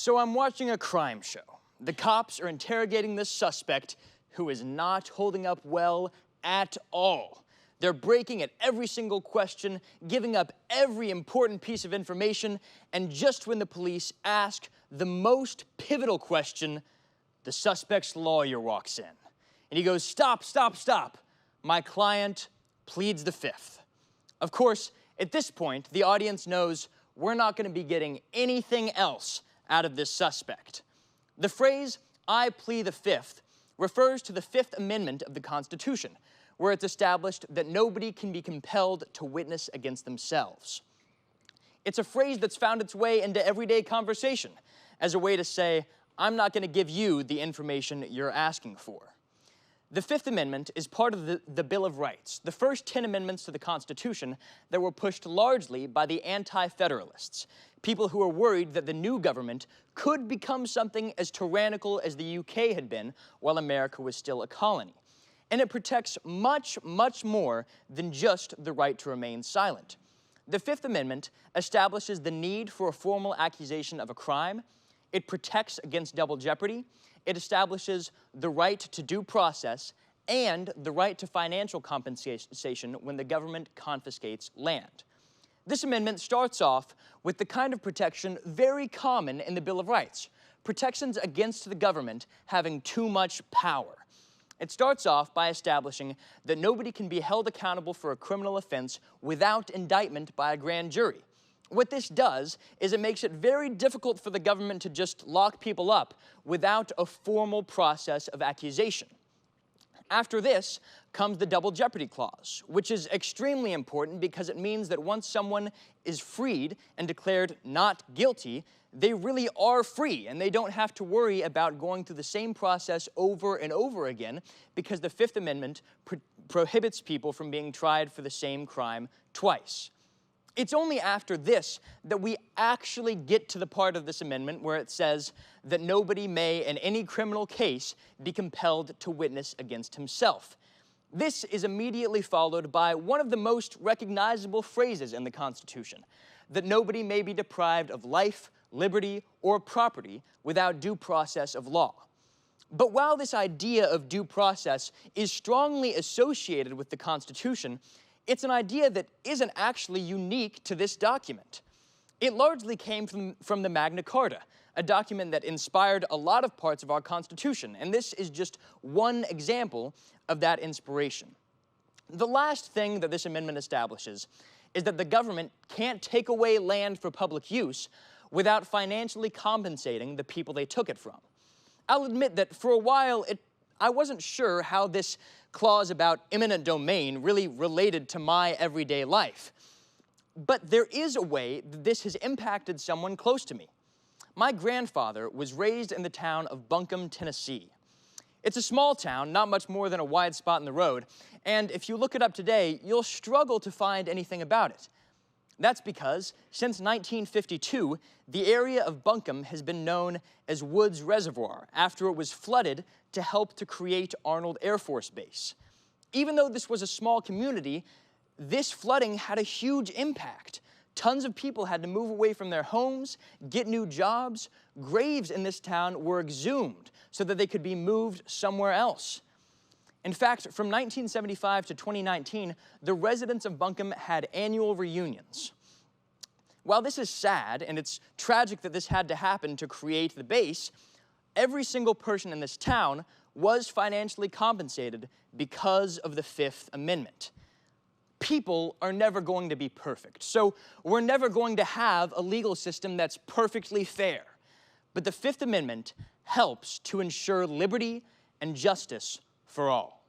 So I'm watching a crime show. The cops are interrogating this suspect who is not holding up well at all. They're breaking at every single question, giving up every important piece of information, and just when the police ask the most pivotal question, the suspect's lawyer walks in. And he goes, "Stop, stop, stop. My client pleads the fifth." Of course, at this point, the audience knows we're not going to be getting anything else out of this suspect. The phrase, "I plead the fifth," refers to the Fifth Amendment of the Constitution, where it's established that nobody can be compelled to witness against themselves. It's a phrase that's found its way into everyday conversation as a way to say, I'm not going to give you the information you're asking for. The Fifth Amendment is part of the Bill of Rights, the first 10 amendments to the Constitution that were pushed largely by the anti-federalists, people who were worried that the new government could become something as tyrannical as the UK had been while America was still a colony. And it protects much, much more than just the right to remain silent. The Fifth Amendment establishes the need for a formal accusation of a crime. It protects against double jeopardy. It establishes the right to due process and the right to financial compensation when the government confiscates land. This amendment starts off with the kind of protection very common in the Bill of Rights, protections against the government having too much power. It starts off by establishing that nobody can be held accountable for a criminal offense without indictment by a grand jury. What this does is it makes it very difficult for the government to just lock people up without a formal process of accusation. After this comes the double jeopardy clause, which is extremely important because it means that once someone is freed and declared not guilty, they really are free and they don't have to worry about going through the same process over and over again because the Fifth Amendment prohibits people from being tried for the same crime twice. It's only after this that we actually get to the part of this amendment where it says that nobody may, in any criminal case, be compelled to witness against himself. This is immediately followed by one of the most recognizable phrases in the Constitution, that nobody may be deprived of life, liberty, or property without due process of law. But while this idea of due process is strongly associated with the Constitution, it's an idea that isn't actually unique to this document. It largely came from the Magna Carta, a document that inspired a lot of parts of our Constitution, and this is just one example of that inspiration. The last thing that this amendment establishes is that the government can't take away land for public use without financially compensating the people they took it from. I'll admit that for a while, I wasn't sure how this clause about eminent domain really related to my everyday life. But there is a way that this has impacted someone close to me. My grandfather was raised in the town of Buncombe, Tennessee. It's a small town, not much more than a wide spot in the road, and if you look it up today, you'll struggle to find anything about it. That's because, since 1952, the area of Buncombe has been known as Woods Reservoir after it was flooded to help to create Arnold Air Force Base. Even though this was a small community, this flooding had a huge impact. Tons of people had to move away from their homes, get new jobs. Graves in this town were exhumed so that they could be moved somewhere else. In fact, from 1975 to 2019, the residents of Buncombe had annual reunions. While this is sad, and it's tragic that this had to happen to create the base, every single person in this town was financially compensated because of the Fifth Amendment. People are never going to be perfect, so we're never going to have a legal system that's perfectly fair. But the Fifth Amendment helps to ensure liberty and justice for all.